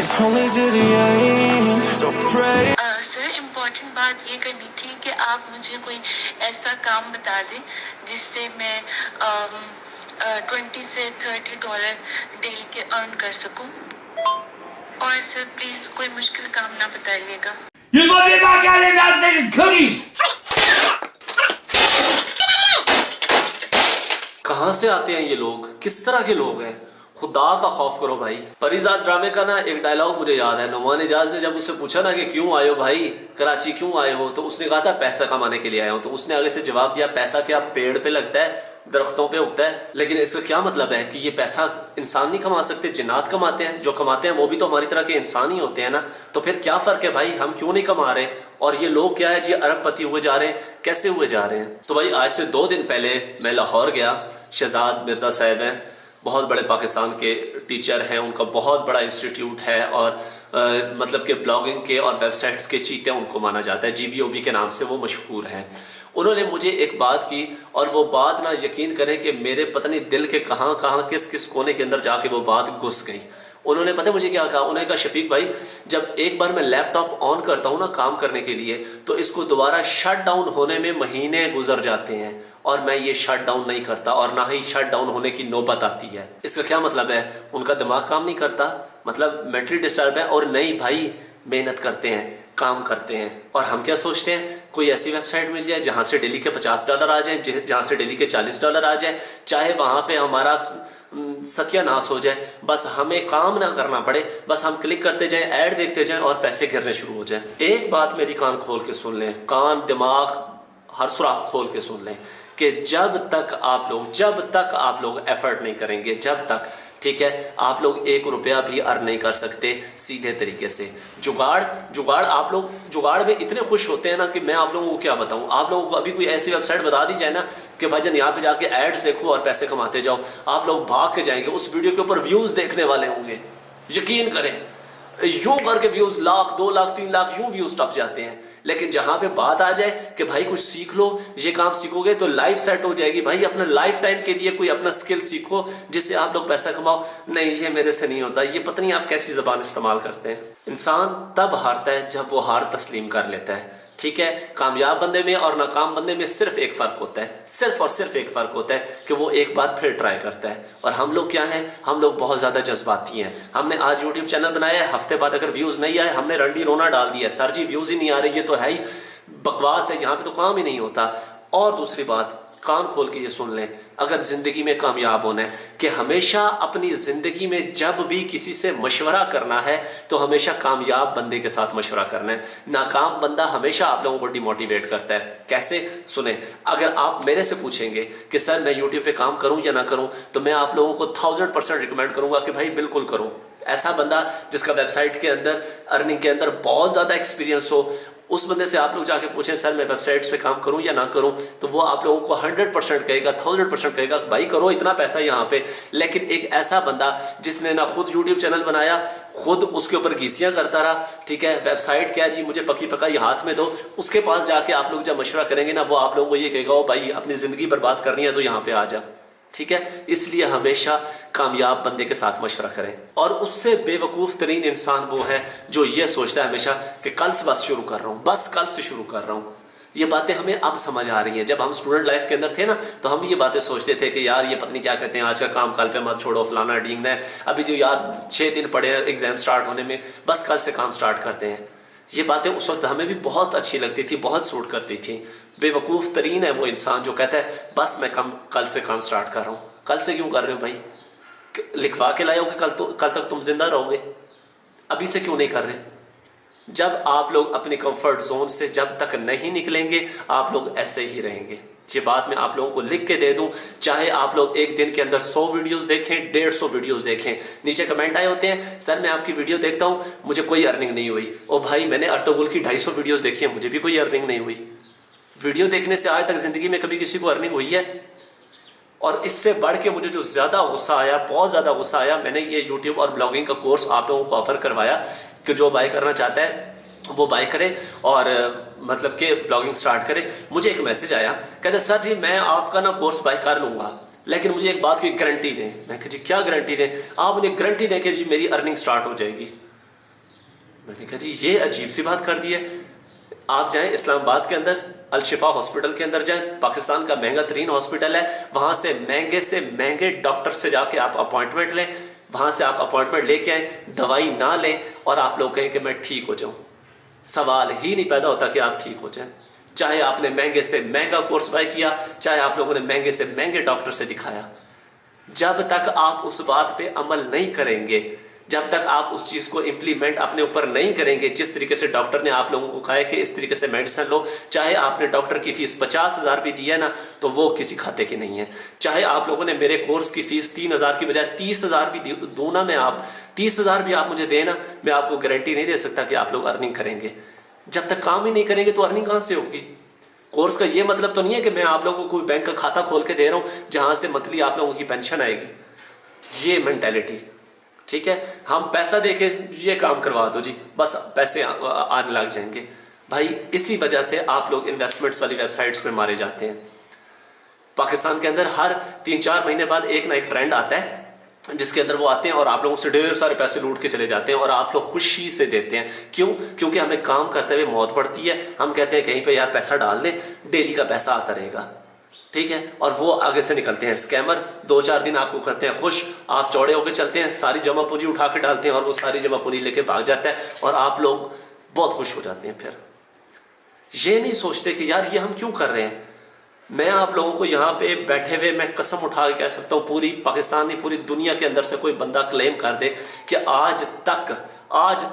only to the end, so pray. Sir important बात ये करनी थी कि आप मुझे कोई ऐसा काम बता दें जिससे मैं 20 से $30 डेली के अर्न कर सकूं। और सर प्लीज कोई मुश्किल काम ना बताइएगा। कहाँ से आते हैं ये लोग, किस तरह के लोग हैं? खुदा का खौफ करो भाई। परिजात ड्रामे का ना एक डायलॉग मुझे याद है। नुमान इजाज ने जब उससे पूछा ना कि क्यों आए हो भाई, कराची क्यों आए हो, तो उसने कहा था पैसा कमाने के लिए आया हूँ। तो उसने आगे से जवाब दिया, पैसा क्या पेड़ पे लगता है, दरख्तों पे उगता है? लेकिन इसका क्या मतलब है कि ये पैसा इंसान नहीं कमा सकते, जिन्नात कमाते हैं? जो कमाते हैं वो भी तो हमारी तरह के इंसान ही होते हैं ना। तो फिर क्या फ़र्क है भाई, हम क्यों नहीं कमा रहे? और ये लोग क्या है जी, अरबपति हुए जा रहे हैं। कैसे हुए जा रहे हैं? तो भाई आज से 2 दिन पहले मैं लाहौर गया। शहजाद मिर्ज़ा साहब हैं, बहुत बड़े पाकिस्तान के टीचर हैं, उनका बहुत बड़ा इंस्टीट्यूट है और मतलब कि ब्लॉगिंग के और वेबसाइट्स के चीते उनको माना जाता है। GBOB के नाम से वो मशहूर हैं। उन्होंने मुझे एक बात की और वो बात ना यकीन करें कि मेरे पता नहीं दिल के कहाँ कहाँ किस किस कोने के अंदर जाके वो बात घुस गई। उन्होंने पता मुझे क्या कहा? उन्होंने कहा, शफीक भाई जब एक बार मैं लैपटॉप ऑन करता हूँ ना काम करने के लिए, तो इसको दोबारा शट डाउन होने में महीने गुजर जाते हैं और मैं ये शट डाउन नहीं करता और ना ही शट डाउन होने की नौबत आती है। इसका क्या मतलब है? उनका दिमाग काम नहीं करता, मतलब मेंटली डिस्टर्ब है। और नहीं भाई, मेहनत करते हैं, काम करते हैं। और हम क्या सोचते हैं, कोई ऐसी वेबसाइट मिल जाए जहाँ से डेली के $50 आ जाए, जहाँ से डेली के $40 आ जाए, चाहे वहाँ पे हमारा सत्यानाश हो जाए, बस हमें काम ना करना पड़े, बस हम क्लिक करते जाएं, ऐड देखते जाएं और पैसे गिरने शुरू हो जाए। एक बात मेरी कान खोल के सुन लें, कान दिमाग हर सुराख खोल के सुन लें कि जब तक आप लोग एफर्ट नहीं करेंगे, जब तक, ठीक है, आप लोग 1 रुपया भी अर्न नहीं कर सकते सीधे तरीके से। जुगाड़ आप लोग जुगाड़ में इतने खुश होते हैं ना कि मैं आप लोगों को क्या बताऊं। आप लोगों को अभी कोई ऐसी वेबसाइट बता दी जाए ना कि भाईजान यहाँ पे जाके एड्स देखो और पैसे कमाते जाओ, आप लोग भाग के जाएंगे। उस वीडियो के ऊपर व्यूज़ देखने वाले होंगे, यकीन करें। यूं करके व्यूज़ 1 लाख 2 लाख 3 लाख यूं व्यूज़ टप जाते हैं। लेकिन जहां पे बात आ जाए कि भाई कुछ सीख लो, ये काम सीखोगे तो लाइफ सेट हो जाएगी, भाई अपना लाइफ टाइम के लिए कोई अपना स्किल सीखो जिससे आप लोग पैसा कमाओ, नहीं ये मेरे से नहीं होता, ये पता नहीं आप कैसी ज़बान इस्तेमाल करते हैं। इंसान तब हारता है जब वो हार तस्लीम कर लेता है, ठीक है। कामयाब बंदे में और नाकाम बंदे में सिर्फ एक फ़र्क होता है, सिर्फ और सिर्फ एक फ़र्क होता है कि वो एक बार फिर ट्राई करता है। और हम लोग क्या हैं, हम लोग बहुत ज़्यादा जज्बाती हैं। हमने आज यूट्यूब चैनल बनाया है, हफ्ते बाद अगर व्यूज़ नहीं आए, हमने रंडी रोना डाल दिया, सर जी व्यूज़ ही नहीं आ रही, ये तो है ही बकवास है, यहाँ पे तो काम ही नहीं होता। और दूसरी बात, कान खोल के ये सुन लें, अगर ज़िंदगी में कामयाब होना है कि हमेशा अपनी ज़िंदगी में जब भी किसी से मशवरा करना है तो हमेशा कामयाब बंदे के साथ मशवरा करना है। नाकाम बंदा हमेशा आप लोगों को डिमोटिवेट करता है। कैसे? सुने, अगर आप मेरे से पूछेंगे कि सर मैं यूट्यूब पे काम करूं या ना करूं, तो मैं आप लोगों को 1000% रिकमेंड करूंगा कि भाई बिल्कुल करो। ऐसा बंदा जिसका वेबसाइट के अंदर अर्निंग के अंदर बहुत ज़्यादा एक्सपीरियंस हो, उस बंदे से आप लोग जाके पूछें सर मैं वेबसाइट्स पे काम करूं या ना करूं, तो वो आप लोगों को 100% कहेगा, 1000% कहेगा भाई करो, इतना पैसा यहाँ पे। लेकिन एक ऐसा बंदा जिसने ना खुद यूट्यूब चैनल बनाया, खुद उसके ऊपर घीसियाँ करता रहा, ठीक है, वेबसाइट क्या जी मुझे पकी पकाई हाथ में दो, उसके पास जाके आप लोग जब मशवरा करेंगे ना, वो आप लोगों को ये कहेगा, ओ भाई अपनी ज़िंदगी बर्बाद करनी है तो यहाँ पे आ जा, ठीक है। इसलिए हमेशा कामयाब बंदे के साथ मशवरा करें। और उससे बेवकूफ़ तरीन इंसान वो है जो ये सोचता है हमेशा कि कल से बस शुरू कर रहा हूँ, बस कल से शुरू कर रहा हूँ। ये बातें हमें अब समझ आ रही हैं। जब हम स्टूडेंट लाइफ के अंदर थे ना, तो हम ये बातें सोचते थे कि यार ये पता नहीं क्या कहते हैं, आज का काम कल पे मत छोड़ो, फलाना ढींगना है, अभी जो यार 6 दिन पड़े हैं एग्ज़ाम स्टार्ट होने में, बस कल से काम स्टार्ट करते हैं। ये बातें उस वक्त हमें भी बहुत अच्छी लगती थी, बहुत सूट करती थी। बेवकूफ़ तरीन है वो इंसान जो कहता है बस मैं कल से काम स्टार्ट कर रहा हूँ। कल से क्यों कर रहे हो भाई? लिखवा के लाए हो कि कल तक तुम जिंदा रहोगे? अभी से क्यों नहीं कर रहे? जब आप लोग अपनी कंफर्ट जोन से जब तक नहीं निकलेंगे, आप लोग ऐसे ही रहेंगे। ये बात मैं आप लोगों को लिख के दे दूं, चाहे आप लोग एक दिन के अंदर 100 वीडियोस देखें, 150 वीडियोस देखें, नीचे कमेंट आए होते हैं सर मैं आपकी वीडियो देखता हूं, मुझे कोई अर्निंग नहीं हुई। ओ भाई मैंने अर्तुगरुल की 250 वीडियोस देखी है, मुझे भी कोई अर्निंग नहीं हुई। वीडियो देखने से आज तक ज़िंदगी में कभी किसी को अर्निंग हुई है? और इससे बढ़ के मुझे जो ज़्यादा गुस्सा आया, बहुत ज़्यादा गुस्सा आया, मैंने ये यूट्यूब और ब्लॉगिंग का कोर्स आप लोगों को ऑफ़र करवाया कि जो बाय करना चाहता है वो बाय करे और मतलब कि ब्लॉगिंग स्टार्ट करे। मुझे एक मैसेज आया, कहते सर जी मैं आपका ना कोर्स बाय कर लूँगा, लेकिन मुझे एक बात की गारंटी दें। मैं कहा जी क्या गारंटी दें? आप मुझे गारंटी दें कि जी मेरी अर्निंग स्टार्ट हो जाएगी। मैंने कहा जी ये अजीब सी बात कर दी है। आप जाएं इस्लामाबाद के अंदर अल शिफा हॉस्पिटल के अंदर जाएं, पाकिस्तान का महंगा तरीन हॉस्पिटल है, वहाँ से महंगे डॉक्टर से जाके आप अपॉइंटमेंट लें, वहाँ से आप अपॉइंटमेंट लेके आएँ, दवाई ना लें और आप लोग कहें कि मैं ठीक हो जाऊँ। सवाल ही नहीं पैदा होता कि आप ठीक हो जाएं। चाहे आपने महंगे से महंगा कोर्स बाय किया, चाहे आप लोगों ने महंगे से महंगे डॉक्टर से दिखाया, जब तक आप उस बात पे अमल नहीं करेंगे, जब तक आप उस चीज़ को इम्प्लीमेंट अपने ऊपर नहीं करेंगे, जिस तरीके से डॉक्टर ने आप लोगों को कहा है कि इस तरीके से मेडिसिन लो, चाहे आपने डॉक्टर की फ़ीस 50,000 भी दी है ना, तो वो किसी खाते की नहीं है। चाहे आप लोगों ने मेरे कोर्स की फ़ीस 3,000 की बजाय 30,000 भी दो ना, मैं आप 30,000 भी आप मुझे देना, मैं आपको गारंटी नहीं दे सकता कि आप लोग अर्निंग करेंगे। जब तक काम ही नहीं करेंगे तो अर्निंग कहाँ से होगी। कोर्स का ये मतलब तो नहीं है कि मैं आप लोगों को बैंक का खाता खोल के दे रहा हूँ जहाँ से मंथली आप लोगों की पेंशन आएगी, ये मेंटालिटी, ठीक है। हम पैसा देके ये काम करवा दो जी, बस पैसे आने लग जाएंगे। भाई इसी वजह से आप लोग इन्वेस्टमेंट्स वाली वेबसाइट्स में मारे जाते हैं। पाकिस्तान के अंदर हर 3-4 महीने बाद एक ना एक ट्रेंड आता है जिसके अंदर वो आते हैं और आप लोगों से ढेर सारे पैसे लूट के चले जाते हैं और आप लोग खुशी से देते हैं। क्यों? क्योंकि हमें काम करते हुए मौत पड़ती है। हम कहते हैं कहीं पे यार पैसा डाल दें, डेली का पैसा आता रहेगा, ठीक है। और वो आगे से निकलते हैं स्कैमर, 2-4 दिन आपको करते हैं खुश, आप चौड़े होकर चलते हैं, सारी जमा पूंजी उठा के डालते हैं और वो सारी जमा पूंजी लेके भाग जाता है और आप लोग बहुत खुश हो जाते हैं। फिर ये नहीं सोचते कि यार ये हम क्यों कर रहे हैं। मैं आप लोगों को यहाँ पे बैठे हुए मैं कसम उठा के कह सकता हूँ, पूरी पाकिस्तान नहीं पूरी दुनिया के अंदर से कोई बंदा क्लेम कर दे कि आज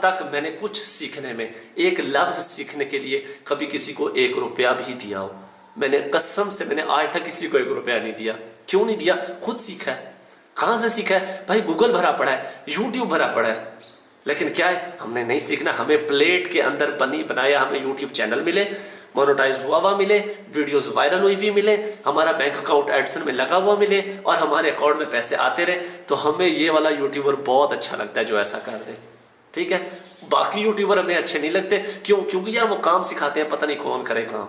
तक मैंने कुछ सीखने में, एक लफ्ज़ सीखने के लिए कभी किसी को 1 रुपया भी दिया हो। मैंने कसम से मैंने आज तक किसी को 1 रुपया नहीं दिया। क्यों नहीं दिया? खुद सीखा है। कहाँ से सीखा है भाई? गूगल भरा पड़ा है, यूट्यूब भरा पड़ा है, लेकिन क्या है हमने नहीं सीखना। हमें प्लेट के अंदर बनाया, हमें यूट्यूब चैनल मिले, मोनेटाइज हुआ मिले, वीडियोस वायरल हुई भी मिले, हमारा बैंक अकाउंट एडसन में लगा हुआ मिले और हमारे अकाउंट में पैसे आते रहे, तो हमें ये वाला यूट्यूबर बहुत अच्छा लगता है जो ऐसा कर दे, ठीक है। बाकी यूट्यूबर हमें अच्छे नहीं लगते। क्यों? क्योंकि यार वो काम सिखाते हैं, पता नहीं कौन करे काम।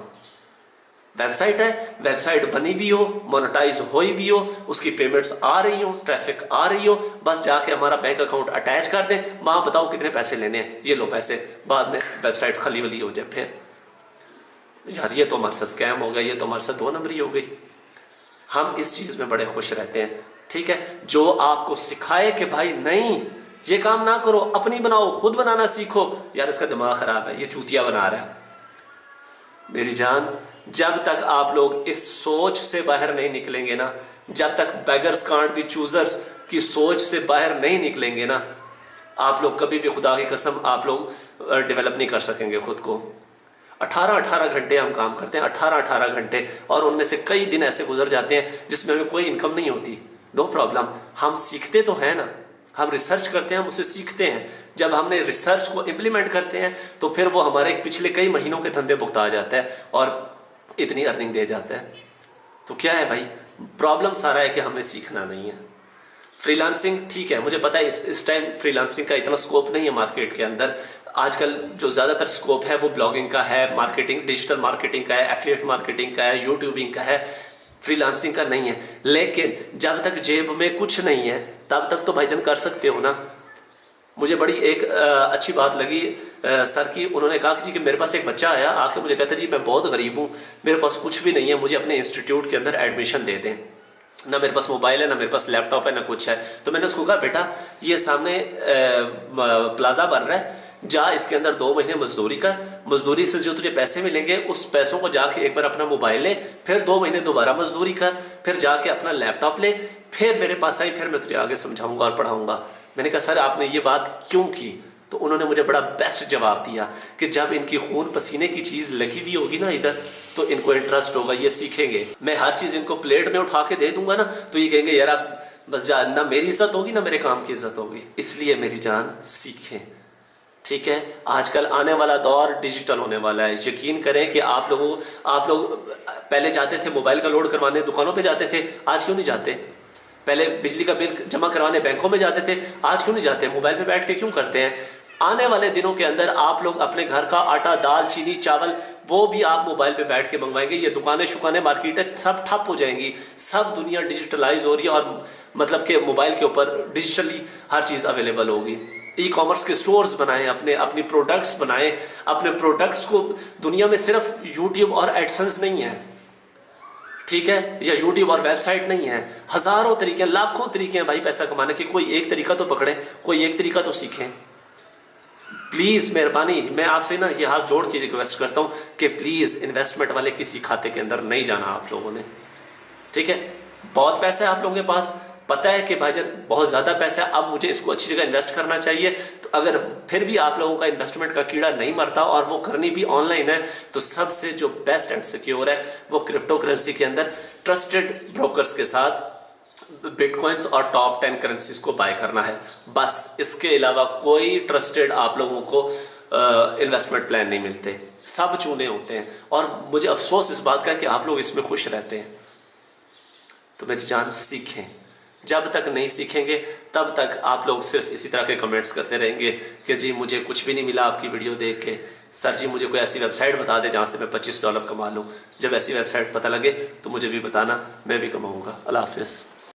वेबसाइट है, वेबसाइट बनी हुई हो, मोनेटाइज हुई भी हो, उसकी पेमेंट्स आ रही हो, ट्रैफिक आ रही हो, बस जाके हमारा बैंक अकाउंट अटैच कर दें, माँ बताओ कितने पैसे लेने हैं, ये लो पैसे, बाद में वेबसाइट खाली वाली हो जाए। फिर यार ये तो हमारे साथ स्कैम हो गया, ये तो हमारे साथ 2 नंबरी हो गई। हम इस चीज़ में बड़े खुश रहते हैं, ठीक है। जो आपको सिखाए कि भाई नहीं ये काम ना करो, अपनी बनाओ, खुद बनाना सीखो, यार इसका दिमाग ख़राब है, ये चूतिया बना रहा है। मेरी जान, जब तक आप लोग इस सोच से बाहर नहीं निकलेंगे ना, जब तक बेगर्स कांट बी चूजर्स की सोच से बाहर नहीं निकलेंगे ना, आप लोग कभी भी, खुदा की कसम, आप लोग डेवलप नहीं कर सकेंगे खुद को। 18-18 घंटे हम काम करते हैं, 18-18 घंटे, और उनमें से कई दिन ऐसे गुजर जाते हैं जिसमें हमें कोई इनकम नहीं होती। नो प्रॉब्लम, हम सीखते तो हैं ना, हम रिसर्च करते हैं, हम उसे सीखते हैं। जब हमने रिसर्च को इम्प्लीमेंट करते हैं तो फिर वो हमारे पिछले कई महीनों के धंधे भुगता जाता है और इतनी अर्निंग दे जाता है। तो क्या है भाई, प्रॉब्लम सारा है कि हमें सीखना नहीं है। फ्रीलांसिंग ठीक है, मुझे पता है इस टाइम फ्रीलांसिंग का इतना स्कोप नहीं है मार्केट के अंदर। आजकल जो ज़्यादातर स्कोप है वो ब्लॉगिंग का है, मार्केटिंग, डिजिटल मार्केटिंग का है, एफिलिएट मार्केटिंग का है, यूट्यूबिंग का है, फ्रीलांसिंग का नहीं है। लेकिन जब तक जेब में कुछ नहीं है तब तक तो भाईजान कर सकते हो ना। मुझे बड़ी एक अच्छी बात लगी सर की, उन्होंने कहा कि जी कि मेरे पास एक बच्चा आया, आके मुझे कहता जी मैं बहुत गरीब हूँ, मेरे पास कुछ भी नहीं है, मुझे अपने इंस्टीट्यूट के अंदर एडमिशन दे दें। ना मेरे पास मोबाइल है, ना मेरे पास लैपटॉप है, ना कुछ है। तो मैंने उसको कहा बेटा ये सामने प्लाजा बन रहा है, जा इसके अंदर 2 महीने मजदूरी कर, मजदूरी से जो तुझे पैसे मिलेंगे उस पैसों को जाके एक बार अपना मोबाइल ले, फिर 2 महीने दोबारा मजदूरी कर, फिर जाके अपना लैपटॉप ले, फिर मेरे पास आई, फिर मैं तुझे आगे समझाऊंगा और पढ़ाऊंगा। मैंने कहा सर आपने ये बात क्यों की? तो उन्होंने मुझे बड़ा बेस्ट जवाब दिया कि जब इनकी खून पसीने की चीज़ लगी हुई होगी ना इधर, तो इनको इंटरेस्ट होगा, ये सीखेंगे। मैं हर चीज़ इनको प्लेट में उठा के दे दूंगा ना, तो ये कहेंगे यार आप बस जा, ना मेरी इज्जत होगी ना मेरे काम की इज्जत होगी। इसलिए मेरी जान सीखें, ठीक है। आजकल आने वाला दौर डिजिटल होने वाला है। यकीन करें कि आप लोग पहले जाते थे मोबाइल का लोड करवाने, दुकानों पे जाते थे, आज क्यों नहीं जाते? पहले बिजली का बिल जमा करवाने बैंकों में जाते थे, आज क्यों नहीं जाते? मोबाइल पे बैठ के क्यों करते हैं? आने वाले दिनों के अंदर आप लोग अपने घर का आटा, दाल, चीनी, चावल वो भी आप मोबाइल पे बैठ के मंगवाएंगे। ये दुकानें शुकानें, मार्केटें सब ठप हो जाएंगी। सब दुनिया डिजिटलाइज हो रही है और मतलब कि मोबाइल के ऊपर डिजिटली हर चीज़ अवेलेबल होगी। ई कॉमर्स के स्टोर्स बनाएं, अपनी प्रोडक्ट्स बनाएं। अपने प्रोडक्ट्स को दुनिया में सिर्फ यूट्यूब और एडसेंस नहीं है, ठीक है, या यूट्यूब और वेबसाइट नहीं है, हज़ारों तरीके, लाखों तरीके हैं भाई पैसा कमाने के। कोई एक तरीका तो पकड़ें, कोई एक तरीका तो सीखें। प्लीज़ मेहरबानी, मैं आपसे ना ये हाथ जोड़ के रिक्वेस्ट करता हूँ कि प्लीज़ इन्वेस्टमेंट वाले किसी खाते के अंदर नहीं जाना आप लोगों ने, ठीक है। बहुत पैसा है आप लोगों के पास, पता है कि भाईजान बहुत ज़्यादा पैसा है, अब मुझे इसको अच्छी जगह इन्वेस्ट करना चाहिए। तो अगर फिर भी आप लोगों का इन्वेस्टमेंट का कीड़ा नहीं मरता और वो करनी भी ऑनलाइन है, तो सबसे जो बेस्ट एंड सिक्योर है वो क्रिप्टो करेंसी के अंदर ट्रस्टेड ब्रोकर्स के साथ बिटकॉइंस और टॉप 10 करेंसीज को बाय करना है। बस इसके अलावा कोई ट्रस्टेड आप लोगों को इन्वेस्टमेंट प्लान नहीं मिलते, सब चूने होते हैं। और मुझे अफसोस इस बात का है कि आप लोग इसमें खुश रहते हैं। तो मेरी जान सीखें, जब तक नहीं सीखेंगे तब तक आप लोग सिर्फ इसी तरह के कमेंट्स करते रहेंगे कि जी मुझे कुछ भी नहीं मिला आपकी वीडियो देख के, सर जी मुझे कोई ऐसी वेबसाइट बता दे जहाँ से मैं $25 कमा लूँ। जब ऐसी वेबसाइट पता लगे तो मुझे भी बताना, मैं भी कमाऊँगा। अल्लाह हाफ़िज़।